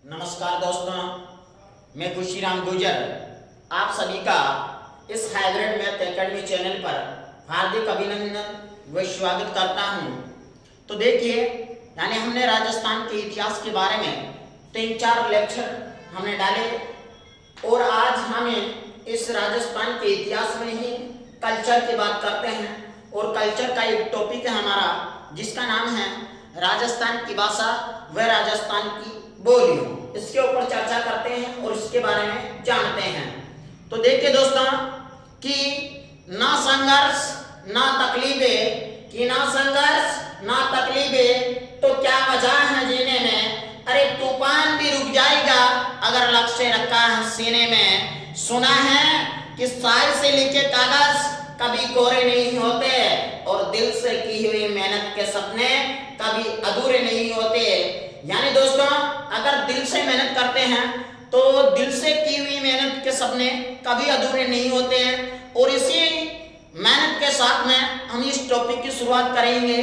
नमस्कार दोस्तों, मैं खुशीराम गुर्जर आप सभी का इस हाइब्रिड मैथ एकेडमी चैनल पर हार्दिक अभिनंदन व स्वागत करता हूं। तो देखिए, यानी हमने राजस्थान के इतिहास के बारे में 3-4 लेक्चर हमने डाले और आज हमें इस राजस्थान के इतिहास में ही कल्चर की बात करते हैं। और कल्चर का एक टॉपिक है हमारा, जिसका नाम है राजस्थान की भाषा व राजस्थान की बोलियों। इसके ऊपर चर्चा करते हैं और इसके बारे में जानते हैं। तो देखिए दोस्तों कि ना संघर्ष ना तकलीफें, कि ना संघर्ष ना तकलीफें तो क्या मजा है जीने में। अरे तूफान भी रुक जाएगा अगर लक्ष्य रखा है सीने में। सुना है कि शायर से लिखे कागज कभी कोरे नहीं होते और दिल से की हुई मेहनत के सपने कभी अधूरे नहीं होते। यानी दोस्तों, अगर दिल से मेहनत करते हैं तो दिल से की हुई मेहनत के सपने कभी अधूरे नहीं होते हैं। और इसी मेहनत के साथ में हम इस टॉपिक की शुरुआत करेंगे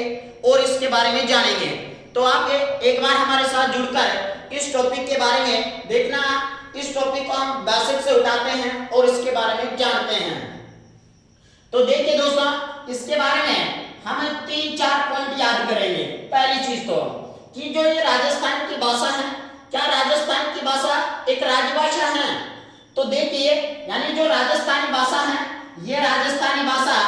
और इसके बारे में जानेंगे। तो आप एक बार हमारे साथ जुड़कर इस टॉपिक के बारे में देखना। इस टॉपिक को हम बेसिक से उठाते हैं और इसके बारे में जानते हैं। तो देखिए दोस्तों, इसके बारे में हम 3-4 पॉइंट याद करेंगे। पहली चीज तो कि जो ये राजस्थान की भाषा है, क्या राजस्थान की भाषा एक राजभाषा है? तो देखिए, यानी जो राजस्थानी भाषा है, ये राजस्थानी भाषा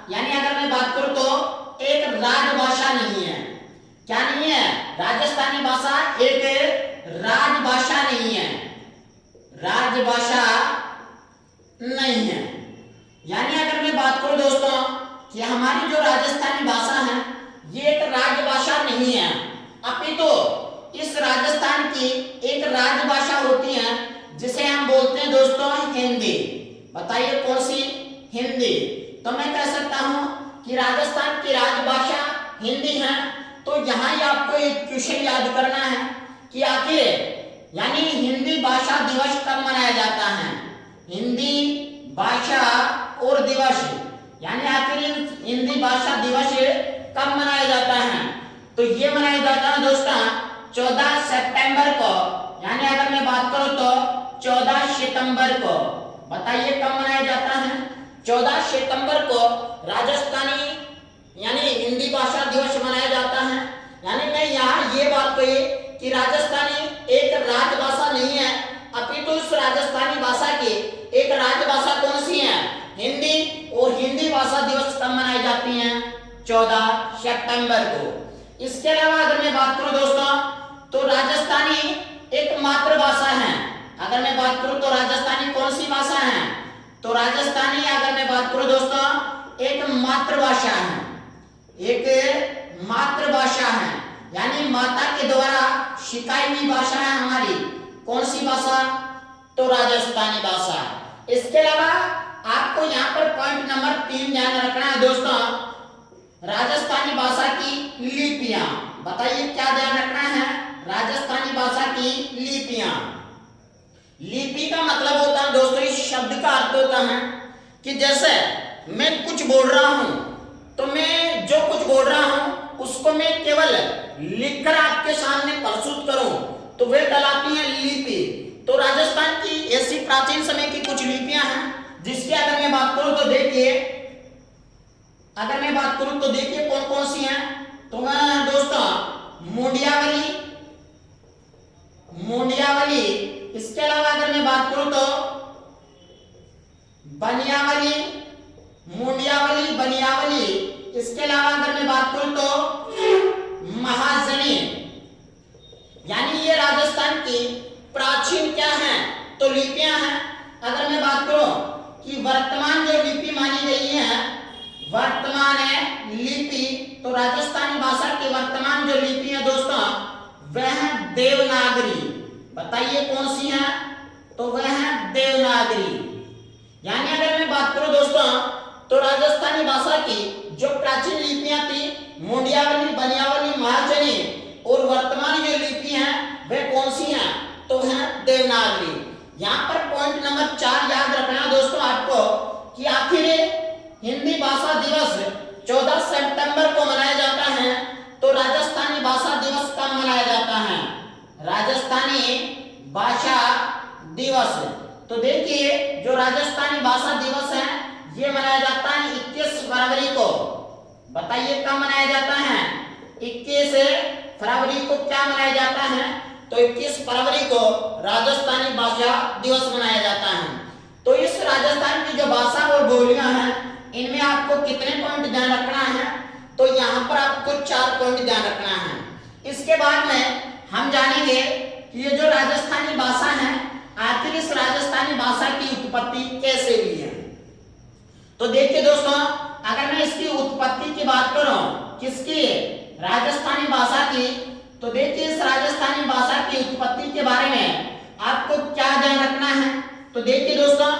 यानी अगर मैं बात करूं तो एक राजभाषा नहीं है। क्या नहीं है? राजस्थानी भाषा एक राजभाषा नहीं है, राजभाषा नहीं है। यानी अगर मैं बात करूं दोस्तों कि हमारी जो राजस्थानी भाषा है ये एक राजभाषा नहीं है, अपितु इस राजस्थान की एक राजभाषा होती है जिसे हम बोलते हैं दोस्तों हिंदी। बताइए कौन सी? हिंदी। तो मैं कह सकता हूं कि राजस्थान की राजभाषा हिंदी है। तो यहां ही आपको एक क्वेश्चन याद करना है कि आखिर यानी हिंदी भाषा दिवस कब मनाया जाता है। हिंदी भाषा और दिवस यानी आखिर हिंदी भाषा दिवस कब मनाया जाता है? तो ये मनाया जाता है दोस्तों 14 सितंबर को। यानी अगर मैं बात करूं तो 14 सितंबर को। बताइए कब मनाया जाता है? 14 सितंबर को राजस्थानी यानी हिंदी भाषा दिवस मनाया जाता है। यानी मैं यहाँ ये बात कही कि राजस्थानी एक राजभाषा नहीं है, अपितु इस राजस्थानी भाषा की एक राजभाषा कौन सी है? हिंदी। और हिंदी भाषा दिवस कब मनाई जाती है? 14 सितंबर को। इसके अलावा अगर मैं बात करूं दोस्तों तो राजस्थानी एक मातृभाषा है। अगर मैं बात करूं तो राजस्थानी कौन सी भाषा है? तो राजस्थानी अगर मैं बात करूं दोस्तों एक मातृभाषा है, एक मातृभाषा है। यानी माता के द्वारा सिखाई हुई भाषा है हमारी। कौन सी भाषा? तो राजस्थानी भाषा। इसके अलावा आपको यहाँ पर पॉइंट नंबर 3 ध्यान रखना है दोस्तों, राजस्थानी भाषा की लिपियां। बताइए क्या ध्यान रखना है? राजस्थानी भाषा की लिपियां। लिपि का मतलब होता है दोस्तों, इस शब्द का अर्थ होता है कि जैसे मैं कुछ बोल रहा हूं तो मैं जो कुछ बोल रहा हूं उसको मैं केवल लिखकर आपके सामने प्रस्तुत करूं तो वे कहलाती है लिपि। तो राजस्थान की ऐसी प्राचीन समय की कुछ लिपियां हैं जिसकी अगर मैं बात करूं तो देखिए, अगर मैं बात करूं तो देखिए कौन कौन सी हैं। तो वह दोस्तों मुंडियावली, मुंडियावली। इसके अलावा अगर मैं बात करूं तो बनियावली, मुंडियावली, बनियावली। इसके अलावा अगर मैं बात करूं तो महाजनी। यानी ये राजस्थान की प्राचीन क्या है? तो लिपियां हैं। अगर मैं बात करूं कि वर्तमान जो लिपि मानी गई है, वर्तमान है लिपि, तो राजस्थानी भाषा की वर्तमान जो लिपि है दोस्तों वह है देवनागरी। बताइए कौन सी है? तो वह है देवनागरी। यानी अगर मैं बात करूं दोस्तों तो राजस्थानी भाषा की जो प्राचीन लिपियां थी मुंडियावली, बनियावली, महाजनी, और वर्तमान जो लिपि है वह कौन सी है? तो है देवनागरी। यहाँ पर पॉइंट नंबर 4 याद रखना दोस्तों आपको कि आखिर हिंदी भाषा दिवस 14 सितंबर को मनाया जाता है। तो राजस्थानी भाषा दिवस कब मनाया जाता है? राजस्थानी भाषा दिवस। तो देखिए जो राजस्थानी भाषा दिवस है ये मनाया जाता है 21 फरवरी को। बताइए कब मनाया जाता है? 21 फरवरी को क्या मनाया जाता है? तो 21 फरवरी को राजस्थानी भाषा दिवस मनाया जाता है। तो इस राजस्थान की जो भाषा और बोलियां हैं इनमें आपको कितने पॉइंट ध्यान रखना है? तो यहाँ पर आपको 4 पॉइंट ध्यान रखना है। इसके बाद में हम जानेंगे कि ये जो राजस्थानी भाषा है आखिर इस राजस्थानी भाषा की उत्पत्ति कैसे हुई है। तो देखिए दोस्तों, अगर मैं इसकी उत्पत्ति की बात करूं, किसकी? राजस्थानी भाषा की, तो देखिए इस राजस्थानी भाषा की उत्पत्ति के बारे में आपको क्या ध्यान रखना है। तो देखिए दोस्तों,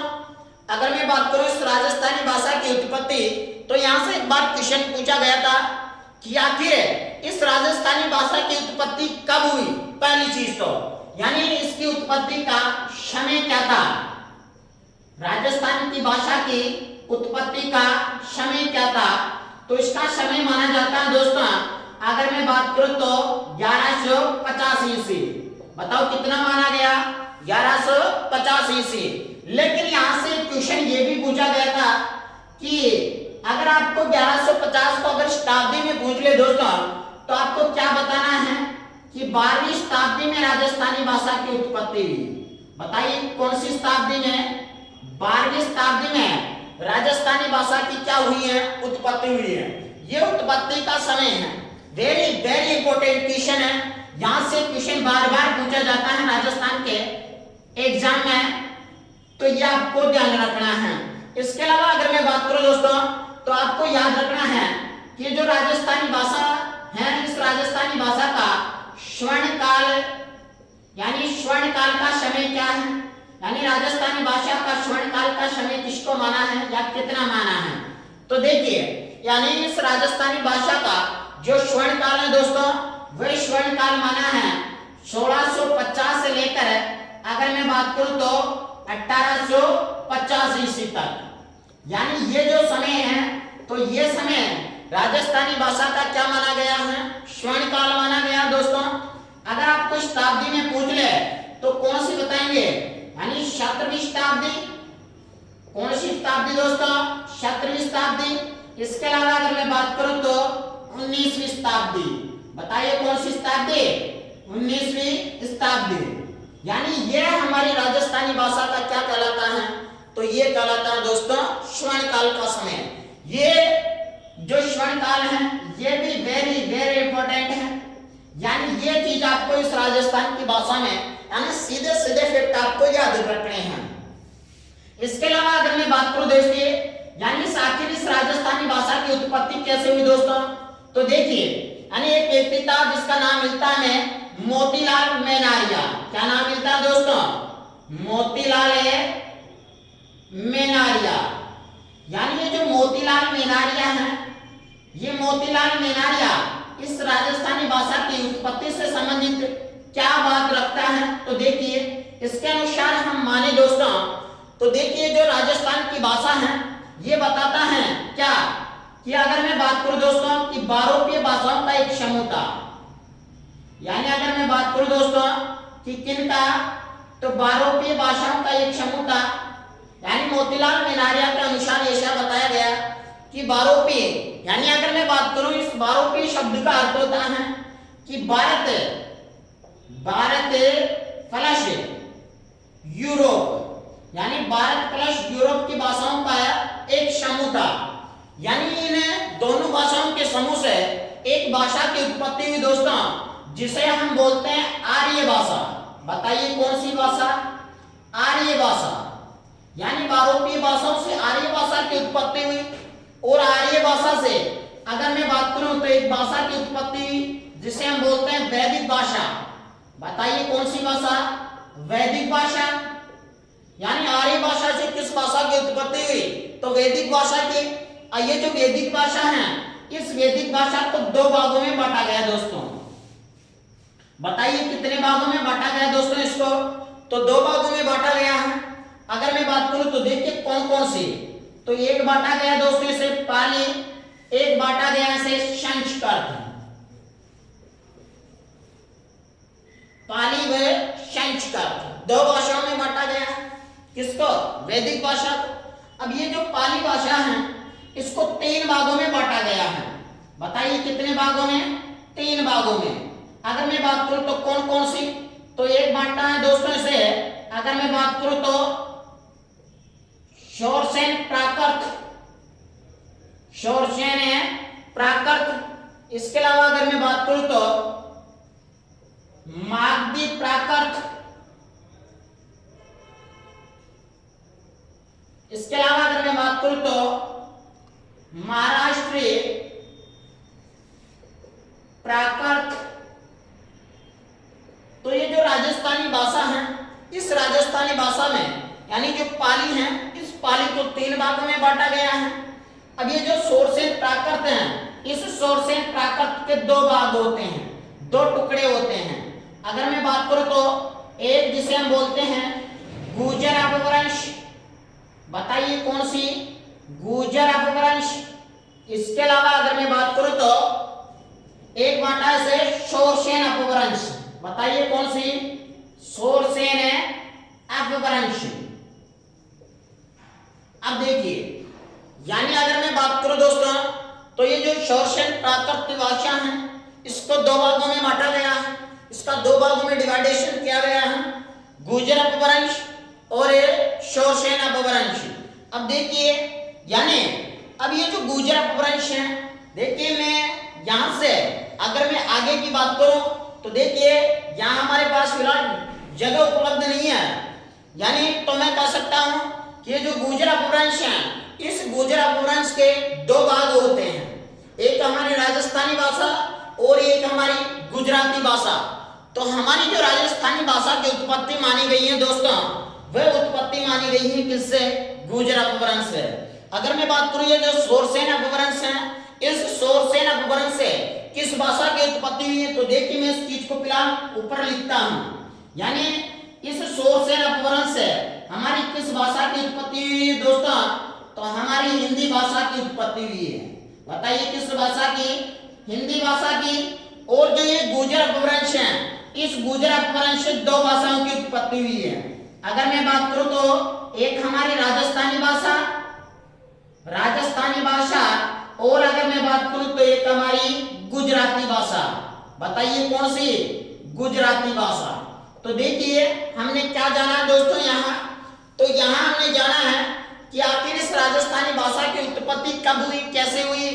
अगर मैं बात करूं इस राजस्थानी भाषा की उत्पत्ति, तो यहां से एक बार क्वेश्चन पूछा गया था कि आखिर इस राजस्थानी भाषा की उत्पत्ति कब हुई। पहली चीज तो यानी इसकी उत्पत्ति का समय क्या था? राजस्थान की भाषा की उत्पत्ति का समय क्या था? तो इसका समय माना जाता है दोस्तों, अगर मैं बात करूं तो 1150 ईस्वी। बताओ कितना माना गया? 1150 ईस्वी। लेकिन यहां से क्वेश्चन ये भी पूछा गया था कि अगर आपको 1150 को अगर शताब्दी में पूछ ले दोस्तों, तो आपको क्या बताना है कि 12वीं शताब्दी में राजस्थानी भाषा की उत्पत्ति हुई। बताइए कौन सी शताब्दी में? 12वीं शताब्दी में राजस्थानी भाषा की क्या हुई है? उत्पत्ति हुई है। ये उत्पत्ति का समय है। वेरी वेरी इंपॉर्टेंट क्वेश्चन है। यहां से क्वेश्चन बार बार पूछा जाता है राजस्थान के एग्जाम में, तो ये आपको ध्यान रखना है। इसके अलावा अगर मैं बात करूं दोस्तों, तो आपको याद रखना है कि जो राजस्थानी भाषा है इस राजस्थानी भाषा का स्वर्णकाल यानी स्वर्णकाल का समय क्या है? यानी राजस्थानी भाषा का स्वर्णकाल का समय किसको माना है या कितना माना है? तो देखिए यानी इस राजस्थानी भाषा का जो स्वर्णकाल है दोस्तों, वह स्वर्णकाल माना है 1650 से लेकर अगर मैं बात करूं तो 1850 ईस्वी तक। यानी ये जो समय है, तो ये समय राजस्थानी भाषा का क्या माना गया है? स्वर्णकाल माना गया दोस्तों। अगर आपको शताब्दी में पूछ ले तो कौन सी बताएंगे? यानी 17वीं शताब्दी। कौन सी शताब्दी दोस्तों? 17वीं शताब्दी। इसके अलावा अगर मैं बात करूं तो 19वीं शताब्दी। बताइए कौन सी शताब्दी? 19वीं शताब्दी। यानी ये हमारी राजस्थानी भाषा का क्या कहलाता है? तो ये कहलाता है दोस्तों स्वर्णकाल का समय। ये जो स्वर्णकाल है ये भी वेरी वेरी इंपॉर्टेंट है। यानी ये चीज आपको इस राजस्थान की भाषा में यानी सीधे सीधे फैक्ट आपको याद रखने हैं। इसके अलावा अगर मैं बात करूं दोस्तों, यानी आखिर इस राजस्थानी भाषा की उत्पत्ति कैसे हुई दोस्तों, तो देखिए यानी एक व्यक्ति था जिसका नाम मिलता है मोतीलाल मेनारिया। क्या नाम मिलता है दोस्तों? मोतीलाल मेनारिया। यानी ये जो मोतीलाल मेनारिया है, ये मोतीलाल मेनारिया इस राजस्थानी भाषा की उत्पत्ति से संबंधित क्या बात रखता है? तो देखिए इसके अनुसार हम माने दोस्तों, तो देखिए जो राजस्थान की भाषा है ये बताता है क्या कि अगर मैं बात करूं दोस्तों कि बहुरूपीय भाषाओं का एक समूह था। यानी अगर मैं बात करूं दोस्तों कि किनका, तो बहुरूपीय भाषाओं का एक समूह था। यानी मोतीलाल मेनारिया के अनुसार ऐसा बताया गया कि बहुरूपीय, यानी अगर मैं बात करूं इस बहुरूपीय शब्द का अर्थ होता है कि भारत प्लस यूरोप, यानी भारत प्लस यूरोप की भाषाओं का एक समूह था। यानी इन दोनों भाषाओं के समूह से एक भाषा की उत्पत्ति हुई दोस्तों, जिसे हम बोलते हैं आर्य भाषा। बताइए कौन सी भाषा? आर्य भाषा। यानी बहुरूपीय भाषाओं से आर्य भाषा की उत्पत्ति हुई। और आर्य भाषा से अगर मैं बात करूं तो एक भाषा की उत्पत्ति हुई जिसे हम बोलते हैं वैदिक भाषा। बताइए कौन सी भाषा? वैदिक भाषा। यानी आर्य भाषा से किस भाषा की उत्पत्ति हुई? तो वैदिक भाषा की। ये जो वैदिक भाषा है, इस वैदिक भाषा को 2 भागों में बांटा गया दोस्तों। बताइए कितने भागों में बांटा गया दोस्तों इसको? तो 2 भागों में बांटा गया है। अगर मैं बात करूं तो देखिए कौन कौन सी। तो एक बांटा गया दोस्तों इसे पाली, एक बांटा गया इसे संस्कृत। पाली व संस्कृत। दो भाषाओं में बांटा गया है। किसको? वैदिक भाषा को। अब ये जो पाली भाषा है इसको 3 भागों में बांटा गया है। बताइए कितने भागों में? 3 भागों में। अगर मैं बात करूं तो कौन कौन सी? तो एक बांटा है दोस्तों इसे, अगर मैं बात करूं तो शोरसेन प्राकृत, शोरसेन है प्राकृत। इसके अलावा अगर मैं बात करूं तो मागधी प्राकृत। इसके अलावा अगर मैं बात करूं तो महाराष्ट्रीय प्राकृत। तो ये जो राजस्थानी भाषा है, इस राजस्थानी भाषा में यानी जो पाली है, इस पाली को 3 भागों में बांटा गया है। अब ये जो शोरसेन प्राकृत है, इस शोरसेन प्राकृत के 2 भाग होते हैं, 2 टुकड़े होते हैं। अगर मैं बात करूं तो एक जिसे हम बोलते हैं गुर्जर अपभ्रंश। बताइए कौन सी? गुर्जर अपभ्रंश। इसके अलावा अगर मैं बात करूं तो एक बांटा है इसे शोरसेन अपभ्रंश। बताइए कौन सी? शोरसेन अपभ्रंश। अब देखिए, यानी अगर मैं बात करूं दोस्तों तो ये जो शोरसेन प्राकृत भाषा है इसको 2 भागों में बांटा गया है। इसका 2 भागों में डिवाइडेशन किया गया है, गुर्जर अपभ्रंश और शोरसेन अपभ्रंश। अब देखिए, यानी अब ये जो गुर्जर अपभ्रंश है, देखिए मैं यहां से अगर मैं आगे की बात करूं तो देखिए यहां हमारे पास फिलहाल जगह उपलब्ध नहीं है, यानी तो मैं कह सकता हूं कि ये जो गुर्जर अपभ्रंश है, इस गुर्जर अपभ्रंश के 2 भाग होते हैं, एक हमारी राजस्थानी भाषा और एक हमारी गुजराती भाषा। तो हमारी जो राजस्थानी भाषा की उत्पत्ति मानी गई है दोस्तों, वह उत्पत्ति मानी गई है किससे? गुर्जर अपभ्रंश से। अगर मैं बात करूं ये जो शोरसेन अपभ्रंश है, इस शोरसेन अपभ्रंश से किस भाषा की उत्पत्ति हुई है? तो देखिए मैं इस चीज को फिलहाल ऊपर लिखता हूं, यानी इस शोरसेन अपभ्रंश से हमारी किस भाषा की उत्पत्ति हुई है दोस्तों? तो हमारी हिंदी भाषा की उत्पत्ति हुई है। बताइए किस भाषा की? हिंदी भाषा की। और जो ये गुर्जर अपभ्रंश है, इस गुर्जर अपभ्रंश से 2 भाषाओं की उत्पत्ति हुई है। अगर मैं बात करूं तो एक हमारी राजस्थानी भाषा, और अगर मैं बात करूं तो एक हमारी गुजराती भाषा। बताइए कौन सी? गुजराती भाषा। तो देखिए हमने क्या जाना दोस्तों यहाँ, तो यहाँ हमने जाना है कि आखिर इस राजस्थानी भाषा की उत्पत्ति कब हुई, कैसे हुई।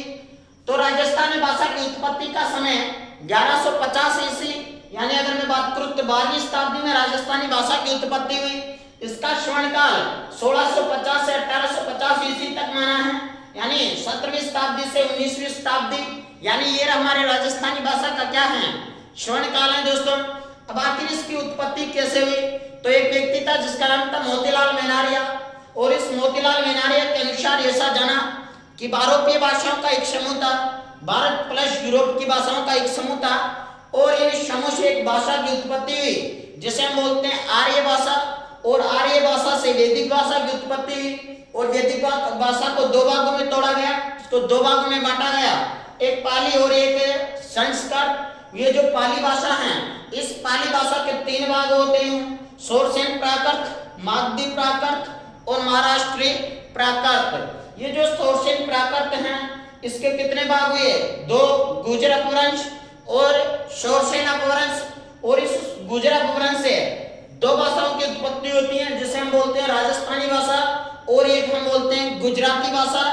तो राजस्थानी भाषा की उत्पत्ति का समय 1150 ईस्वी, यानी अगर मैं बात करूं तो 12वीं शताब्दी में राजस्थानी भाषा की उत्पत्ति हुई। इसका स्वर्णकाल 1650 से 1850 ईस्वी तक माना है, यानी 17वीं शताब्दी से 19वीं शताब्दी, यानी ये हमारे राजस्थानी भाषा का क्या है? स्वर्णकाल है दोस्तों। अब आखिर इसकी उत्पत्ति कैसे हुई? तो एक व्यक्ति था जिसका नाम था मोतीलाल मेनारिया, और इस मोतीलाल मेनारिया के अनुसार ऐसा जाना कि भारतीय भाषाओं का एक समूह था, भारत प्लस यूरोप की भाषाओं का एक समूह था, और इन समूह से एक भाषा की उत्पत्ति हुई जिसे हम बोलते हैं आर्य भाषा, और आर्य भाषा से वैदिक भाषा की उत्पत्ति हुई, और वैदिक भाषा को 2 भागों में तोड़ा गया, इसको 2 भागों में बांटा गया, एक पाली और एक संस्कृत। ये जो पाली भाषा है, इस पाली भाषा के 3 भाग होते हैं, शोरसेन प्राकृत, मागधी प्राकृत और महाराष्ट्रीय प्राकृत। ये जो शोरसेन प्राकृत हैं, इसके कितने भाग हुए? 2, गुर्जर अपभ्रंश और शोरसेन अपभ्रंश। और इस गुर्जर अपभ्रंश से 2 भाषाओं की उत्पत्ति होती है, जिसे हम बोलते हैं राजस्थानी भाषा और एक हम बोलते हैं गुजराती भाषा।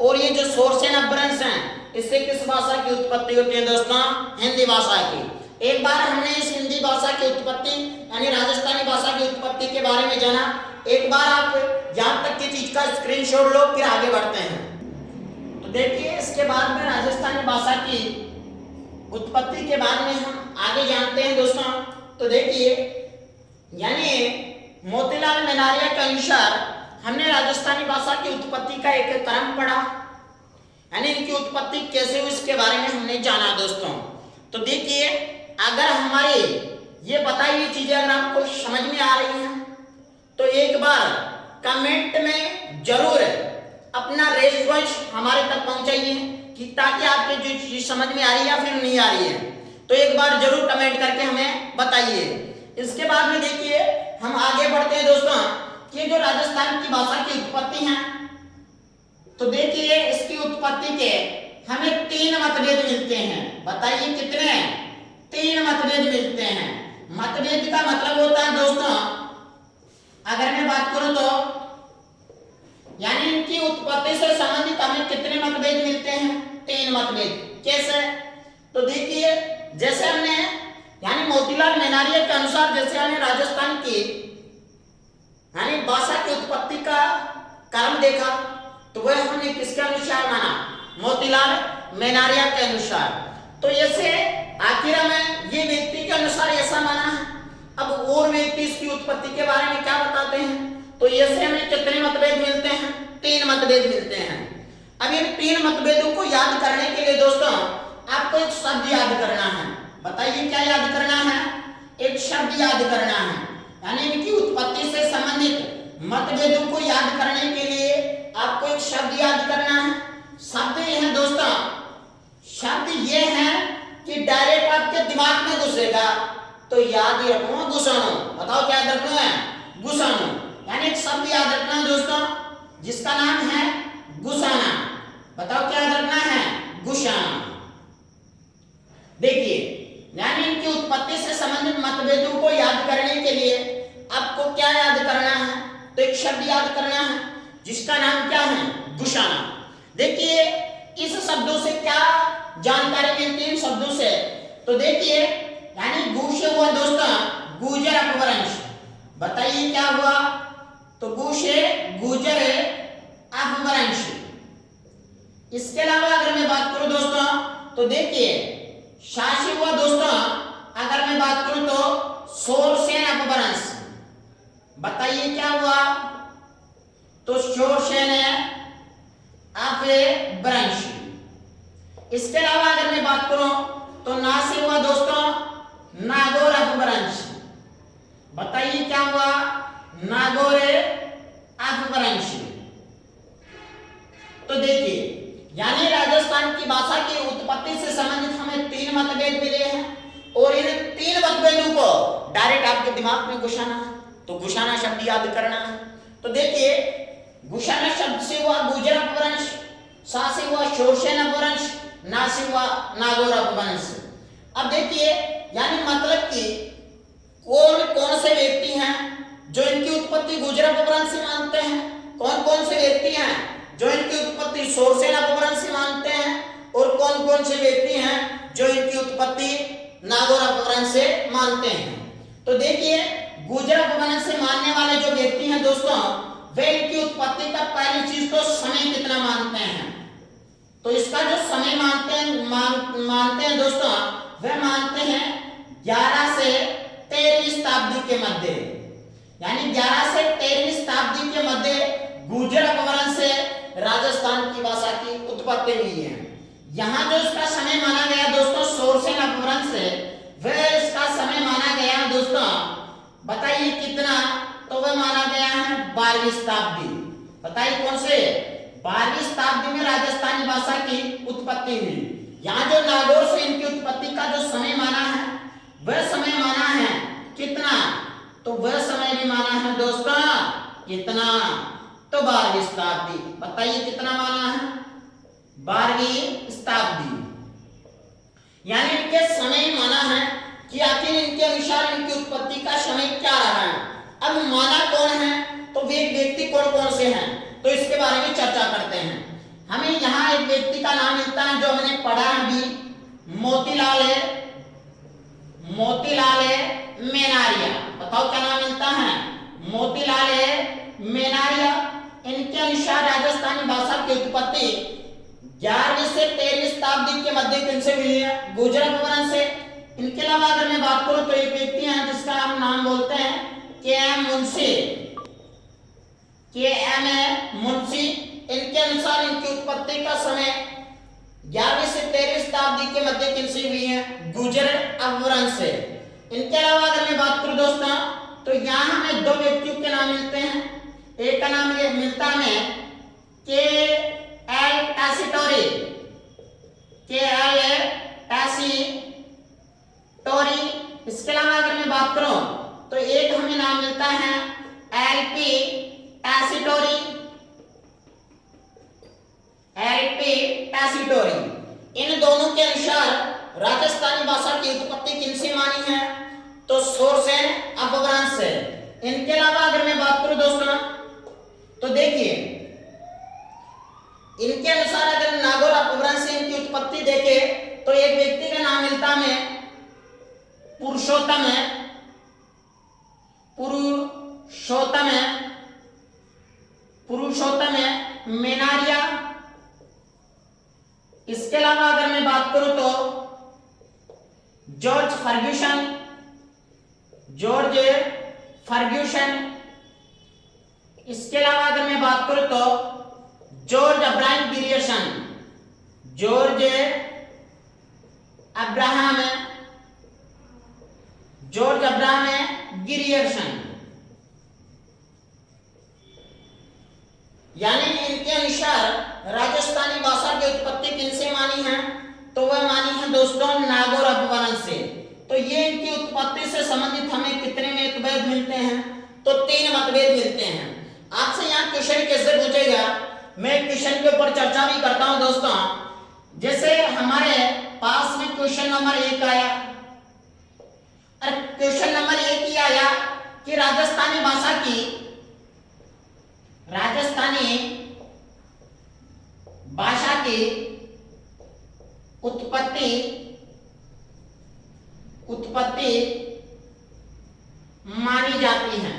और ये जो शोरसेन अपभ्रंश हैं, इससे किस भाषा की उत्पत्ति होती है दोस्तों? हिंदी भाषा की। एक बार हमने इस हिंदी भाषा की उत्पत्ति यानी राजस्थानी भाषा की उत्पत्ति के बारे में जाना। एक बार आप यहां तक की चीज का स्क्रीनशॉट लो, फिर आगे बढ़ते हैं। तो देखिए इसके बाद में राजस्थानी भाषा की उत्पत्ति के बारे में हम आगे जानते हैं दोस्तों। तो देखिए, यानी मोतीलाल मेनारिया के अनुसार हमने राजस्थानी भाषा की उत्पत्ति का एक क्रम पढ़ा, यानी इनकी उत्पत्ति कैसे हुई इसके बारे में हमने जाना दोस्तों। तो देखिए, अगर हमारे ये बताई हुई चीजें अगर आपको समझ में आ रही हैं तो एक बार कमेंट में जरूर अपना रेस्पॉन्स हमारे तक पहुंचाइए, कि ताकि आपके जो चीज समझ में आ रही है या फिर नहीं आ रही है, तो एक बार जरूर कमेंट करके हमें बताइए। इसके बाद में देखिए हम आगे बढ़ते हैं दोस्तों कि जो राजस्थान की भाषा की उत्पत्ति है, तो देखिए इसकी उत्पत्ति के हमें 3 मतभेद मिलते हैं। बताइए कितने? 3 मतभेद मिलते हैं। मतभेद का मतलब होता है दोस्तों, अगर मैं बात करूं तो यानी इनकी उत्पत्ति से संबंधित हमें कितने मतभेद मिलते हैं? 3 मतभेद। कैसे? तो देखिए जैसे हमने यानी मोतीलाल मेनारिया के अनुसार जैसे हमने राजस्थान की यानी भाषा की उत्पत्ति का क्रम देखा, तो वह हमने किसके अनुसार माना? मोतीलाल मेनारिया के अनुसार। तो ऐसे आखिर में ये व्यक्ति के अनुसार ऐसा माना है। अब और व्यक्ति इसकी उत्पत्ति के बारे में क्या बताते हैं? तो ऐसे हमें कितने मतभेद मिलते हैं? 3 मतभेद मिलते हैं। अब इन 3 मतभेदों को याद करने के लिए दोस्तों आपको एक शब्द याद करना है। बताइए क्या याद करना है? एक शब्द याद करना है। यानी इनकी उत्पत्ति से संबंधित मतभेदों को याद करने के लिए आपको एक शब्द याद करना है। शब्द ये है दोस्तों, शब्द ये है कि डायरेक्ट आपके दिमाग में घुसेगा, तो याद ही रखना गुसानो। बताओ क्या याद रखना है? गुसानो। यानी एक शब्द याद रखना दोस्तों जिसका नाम है गुसाना। बताओ क्या याद रखना है? गुसाना। देखिए यानी इनकी उत्पत्ति से संबंधित मतभेदों को याद करने के लिए आपको क्या याद करना है? तो एक शब्द याद करना है जिसका नाम क्या है? गुसाना। देखिए इस शब्दों से क्या जानकारी मिलती है? इन शब्दों से तो देखिए यानी गु से हुआ दोस्तों गुर्जर अपभ्रंश। बताइए क्या हुआ? तो गु से गुर्जर अपभ्रंश। इसके अलावा अगर मैं बात करूं दोस्तों तो देखिए शा से हुआ दोस्तों अगर मैं बात करूं तो शोरसेन अपभ्रंश। बताइए क्या हुआ? तो शोरसेन अपभ्रंश। इसके अलावा अगर मैं बात करूं तो ना से हुआ दोस्तों नागौर अपभ्रंश। बताइए क्या हुआ? नागौर अपभ्रंश। तो देखिए यानी राजस्थान की भाषा की उत्पत्ति से संबंधित हमें 3 मतभेद मिले हैं और इन 3 मतभेदों को डायरेक्ट आपके दिमाग में घुसाना है। तो घुसाना शब्द याद करना है। तो देखिए घुसाना शब्द से हुआ गुर्जर अपभ्रंश, सा से हुआ शोरसेन अपभ्रंश, ना से हुआ नागौर अपभ्रंश। अब देखिए यानी मतलब कि कौन कौन से व्यक्ति हैं जो इनकी उत्पत्ति गुर्जर अपभ्रंश से मानते हैं, कौन कौन से व्यक्ति हैं जो इनकी उत्पत्ति शोरसेन अपभ्रंश से मानते हैं, और कौन कौन से व्यक्ति हैं जो इनकी उत्पत्ति नागौर अपभ्रंश से मानते हैं। तो देखिए गुर्जर अपभ्रंश से मानने वाले जो व्यक्ति हैं दोस्तों वे इनकी उत्पत्ति का पहली चीज तो समय कितना मानते हैं। तो इसका जो समय मानते हैं दोस्तों वे मानते हैं 11 से 13वीं शताब्दी के मध्य। यानी 11 से 13वीं शताब्दी के मध्य गुर्जर अपभ्रंश से राजस्थान की भाषा की उत्पत्ति हुई है। यहाँ जो इसका समय माना गया दोस्तों शोरसेन अपभ्रंश से, वह इसका समय माना गया दोस्तों बताइए कितना? तो वह माना गया है 12वीं शताब्दी। बताइए कौन से? 12वीं शताब्दी में राजस्थानी भाषा की उत्पत्ति हुई। यहाँ जो नागौर से इनकी उत्पत्ति का जो समय माना है वह समय माना है कितना? तो वह समय भी माना है दोस्तों कितना? तो 12वीं शताब्दी। बताइए कितना माना है? 12वीं शताब्दी। यानी इनके समय माना है कि आखिर इनके अनुसार इनकी उत्पत्ति का समय क्या रहा है। अब माना कौन है? तो वे व्यक्ति कौन कौन से हैं तो इसके बारे में चर्चा करते हैं। हमें यहाँ एक व्यक्ति का नाम मिलता है जो हमने पढ़ा है अभी, मोतीलाल मेनारिया। बताओ क्या नाम मिलता है? मोतीलाल मेनारिया। इनके अनुसार राजस्थानी भाषा की उत्पत्ति 11वीं से 13वीं शताब्दी के मध्य किनसे हुई है? गुर्जर अपभ्रंश से। इनके अलावा अगर मैं बात करूं तो एक व्यक्ति हैं जिसका हम नाम बोलते हैं के.एम. मुंशी। इनके अनुसार इनकी उत्पत्ति का समय 11वीं से 13वीं शताब्दी के मध्य किनसे हुई है? गुर्जर अपभ्रंश से। इनके अलावा अगर मैं बात करूं दोस्तों तो यहाँ हमें 2 व्यक्तियों के नाम मिलते हैं। एक का नाम ये मिलता है के.एल. टासीटोरी। इसके अलावा अगर मैं बात करूं तो एक हमें नाम मिलता है एलपी टैसिटोरी, एलपी टैसिटोरी। इन दोनों के अनुसार राजस्थानी भाषा की उत्पत्ति किनसे मानी है? तो शोरसेन अपभ्रंश से। इनके अलावा अगर मैं बात करूं दोस्तों तो देखिए इनके अनुसार अगर नागौर अपभ्रंश से इनकी उत्पत्ति देखे तो एक व्यक्ति का नाम मिलता है पुरुषोत्तम, पुरुषोत्तम, पुरुषोत्तम मेनारिया। इसके अलावा अगर मैं बात करूं तो जॉर्ज फर्ग्यूसन, जॉर्ज फर्ग्यूसन। इसके अलावा अगर मैं बात करूं तो George Abraham Grierson, George Abraham, George Abraham Grierson. यानी इनके अनुसार राजस्थानी भाषा की उत्पत्ति किनसे मानी है? तो वह मानी है दोस्तों नागौर अपभ्रंश से। तो ये इनकी उत्पत्ति से संबंधित हमें कितने मतभेद मिलते हैं? तो 3 मतभेद मिलते हैं। आपसे यहाँ क्वेश्चन कैसे पूछेगा, मैं क्वेश्चन के ऊपर चर्चा भी करता हूं दोस्तों। जैसे हमारे पास में क्वेश्चन नंबर 1 आया, और क्वेश्चन नंबर 1 ही आया कि राजस्थानी भाषा की, राजस्थानी भाषा की उत्पत्ति मानी जाती है।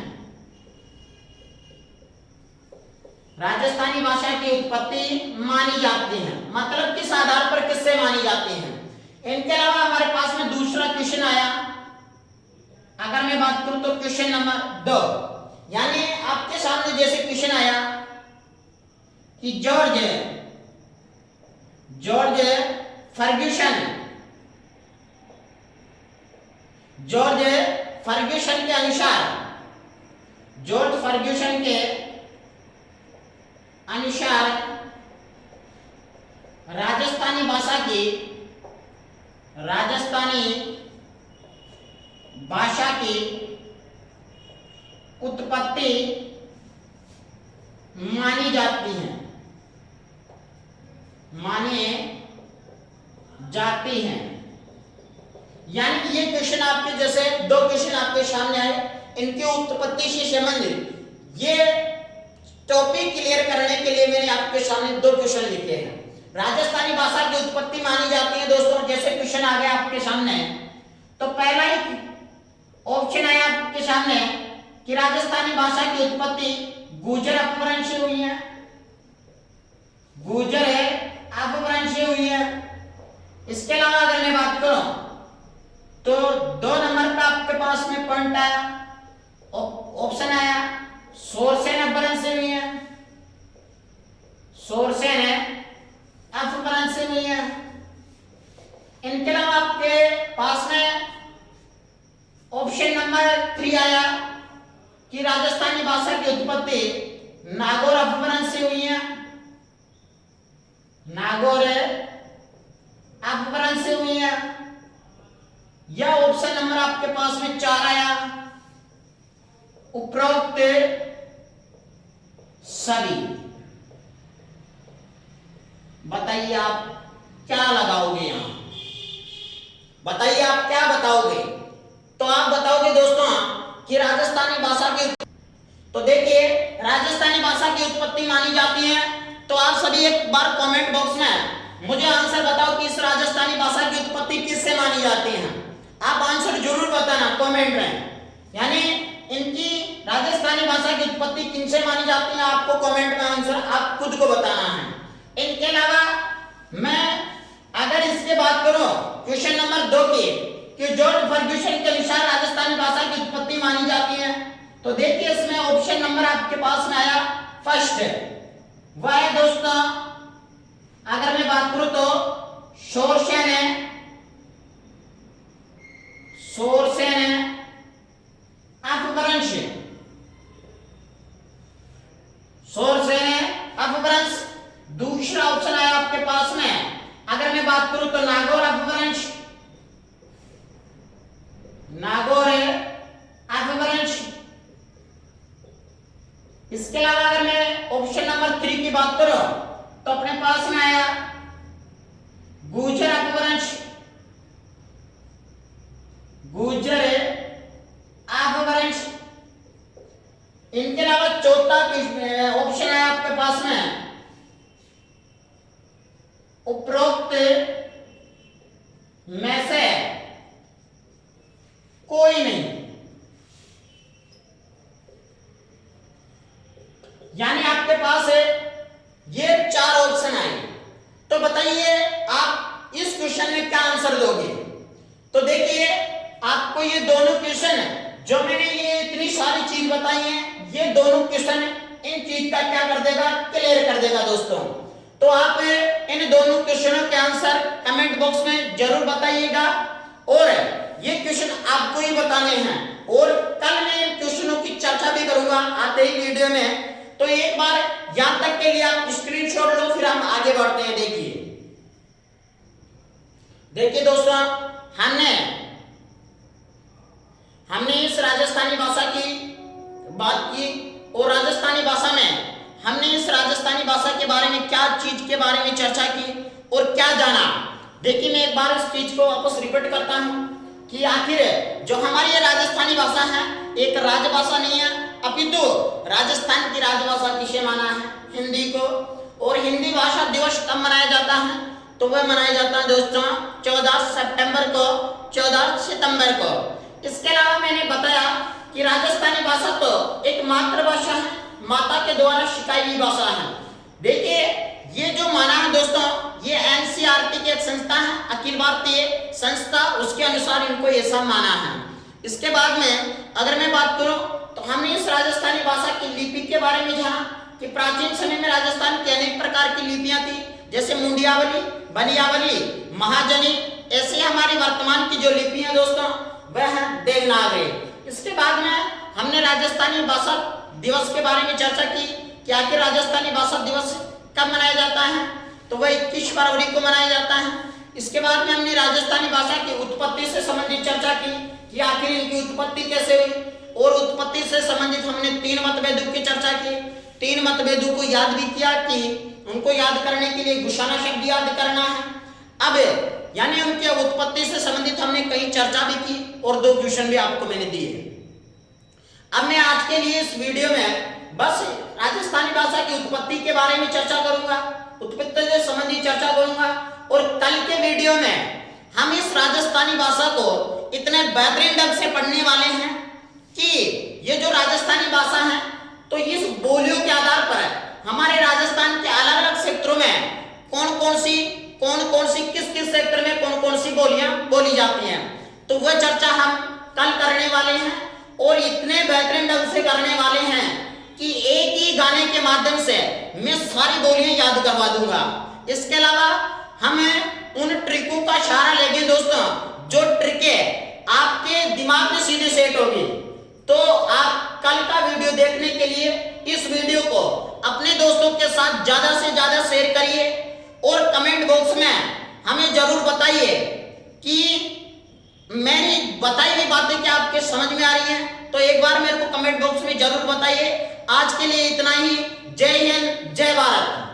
राजस्थानी भाषा की उत्पत्ति मानी जाती है, मतलब किस आधार पर, किससे मानी जाती है? इनके अलावा हमारे पास में दूसरा क्वेश्चन आया, अगर मैं बात करूं तो क्वेश्चन नंबर 2, यानी आपके सामने जैसे क्वेश्चन आया कि जॉर्ज फर्ग्यूसन, जॉर्ज फर्ग्यूसन के अनुसार, जॉर्ज फर्ग्यूसन के अनुसार राजस्थानी भाषा की, राजस्थानी भाषा की उत्पत्ति मानी जाती है, मानी जाती है। यानी कि ये क्वेश्चन आपके जैसे 2 क्वेश्चन आपके सामने आए, इनकी उत्पत्ति से संबंधित ये टॉपिक क्लियर करने के लिए मैंने आपके सामने 2 क्वेश्चन लिखे हैं। राजस्थानी भाषा की उत्पत्ति मानी जाती है दोस्तों, जैसे क्वेश्चन आ गया आपके सामने, तो पहला ही ऑप्शन आया आपके सामने कि राजस्थानी भाषा की उत्पत्ति गुर्जर अपभ्रंश से हुई है, गुर्जर अपभ्रंश से हुई है। इसके अलावा अगर मैं बात करूं तो 2 नंबर का आपके पास में पॉइंट आया, ऑप्शन आया शोरसेन अपभ्रंश से हुई है, शोरसेन अपभ्रंश से हुई है। इनके अलावा आपके पास में ऑप्शन नंबर 3 आया कि राजस्थानी भाषा की उत्पत्ति नागौर अपभ्रंश से हुई है, नागौर अपभ्रंश से हुई है। यह ऑप्शन नंबर आपके पास में 4 आया, उपरोक्त सभी। बताइए आप क्या लगाओगे यहां, बताइए आप क्या बताओगे? तो आप बताओगे दोस्तों कि राजस्थानी भाषा की, तो देखिए राजस्थानी भाषा की उत्पत्ति मानी जाती है। तो आप सभी एक बार कमेंट बॉक्स में मुझे आंसर बताओ कि इस राजस्थानी भाषा की उत्पत्ति किससे मानी जाती है। आप आंसर जरूर बताना कमेंट में, यानी इनकी राजस्थानी भाषा की उत्पत्ति किनसे मानी जाती है, आपको कमेंट में आंसर आप खुद को बताना है। इनके अलावा मैं अगर इसके बात करूं क्वेश्चन नंबर 2 की कि जॉर्ज फर्ग्यूसन के अनुसार राजस्थानी भाषा की उत्पत्ति मानी जाती है, तो देखिए इसमें ऑप्शन नंबर आपके पास में आया फर्स्ट, वह है दोस्तों, अगर मैं बात करूं तो शोरसेन अपभ्रंश, शोरसेन अपभ्रंश। दूसरा ऑप्शन आया आपके पास में, अगर मैं बात करूं तो नागौर अपभ्रंश, नागौर अपभ्रंश। इसके अलावा अगर मैं ऑप्शन नंबर 3 की बात करूं तो अपने पास में आया गुर्जर अपभ्रंश, गुर्जर अपभ्रंश। इनके अलावा चौथा ऑप्शन है आपके पास में उपरोक्त में से कोई नहीं। यानी आपके पास है ये 4 ऑप्शन आए। तो बताइए आप इस क्वेश्चन में क्या आंसर दोगे। तो देखिए आपको ये दोनों क्वेश्चन जो मैंने ये इतनी सारी चीज बताई है, ये दोनों क्वेश्चन इन चीज का क्या कर देगा, क्लियर कर देगा दोस्तों। तो आप इन दोनों क्वेश्चनों के आंसर कमेंट बॉक्स में जरूर बताइएगा और ये क्वेश्चन आपको ही बताने हैं और कल मैं इन क्वेश्चनों की चर्चा भी करूंगा आते ही वीडियो में। तो एक बार यहां तक के लिए आप स्क्रीनशॉट लो, फिर हम आगे बढ़ते हैं। देखिए दोस्तों, हमने इस राजस्थानी भाषा की बात की और राजस्थानी भाषा में हमने इस राजस्थानी भाषा के बारे में क्या चीज के बारे में चर्चा की और क्या जाना। देखिए मैं एक बार इस चीज को वापस रिपीट करता हूं कि आखिर जो हमारी ये राजस्थानी भाषा है एक राजभाषा नहीं है, अपितु राजस्थान की राजभाषा किसे माना है, हिंदी को। और हिंदी भाषा दिवस कब मनाया जाता है, तो वह मनाया जाता है दोस्तों 14 सितंबर को, 14 सितंबर को। इसके अलावा मैंने बताया कि राजस्थानी भाषा तो एक मातृभाषा है, माता के द्वारा सिखाई हुई भाषा है। देखिए ये जो माना है दोस्तों, ये एनसीईआरटी की एक संस्था है, अखिल भारतीय संस्था, उसके अनुसार इनको ऐसा माना है। इसके बाद में अगर मैं बात करूं तो हमने इस राजस्थानी भाषा की लिपि के बारे में जाना कि प्राचीन समय में राजस्थान की अनेक प्रकार की लिपियां थी, जैसे मुंडियावली, बनियावली, महाजनी। ऐसे हमारी वर्तमान की जो लिपि है दोस्तों वह है देवनागरी। इसके बाद में हमने राजस्थानी भाषा दिवस के बारे में चर्चा की कि आखिर राजस्थानी भाषा दिवस कब मनाया जाता है, तो वह 21 फरवरी को मनाया जाता है। इसके बाद में हमने राजस्थानी भाषा की उत्पत्ति से संबंधित चर्चा की कि आखिर इनकी उत्पत्ति कैसे हुई, और उत्पत्ति से संबंधित हमने 3 मतभेदों की चर्चा की। 3 मतभेदों को याद भी किया कि उनको याद करने के लिए घुसाना शब्द याद करना है। अब यानी उनकी उत्पत्ति से संबंधित हमने कई चर्चा भी की और 2 क्वेश्चन भी आपको मैंने दिए। अब मैं आज के लिए इस वीडियो में बस राजस्थानी भाषा की उत्पत्ति के बारे में चर्चा करूंगा, उत्पत्ति से संबंधित चर्चा करूंगा, और कल के वीडियो में हम इस राजस्थानी भाषा को इतने बेहतरीन ढंग से पढ़ने वाले हैं कि ये जो राजस्थानी भाषा है तो इस बोलियों के आधार पर हमारे राजस्थान के अलग अलग क्षेत्रों में कौन कौन सी किस किस क्षेत्र में कौन कौन सी बोलियां बोली जाती हैं, तो वह चर्चा हम कल करने वाले हैं और इतने बेहतरीन ढंग से करने वाले हैं कि एक ही गाने के माध्यम से मैं सारी बोलियां याद करवा दूंगा। इसके अलावा हमें उन ट्रिकों का सहारा लेंगे दोस्तों, जो ट्रिकें आपके दिमाग में सीधे सेट होगी। तो आप कल का वीडियो देखने के लिए इस वीडियो को अपने दोस्तों के साथ ज्यादा से ज्यादा शेयर करिए और कमेंट बॉक्स में हमें जरूर बताइए कि मेरी बताई हुई बातें क्या आपके समझ में आ रही हैं। तो एक बार मेरे को कमेंट बॉक्स में जरूर बताइए। आज के लिए इतना ही। जय हिंद, जय भारत।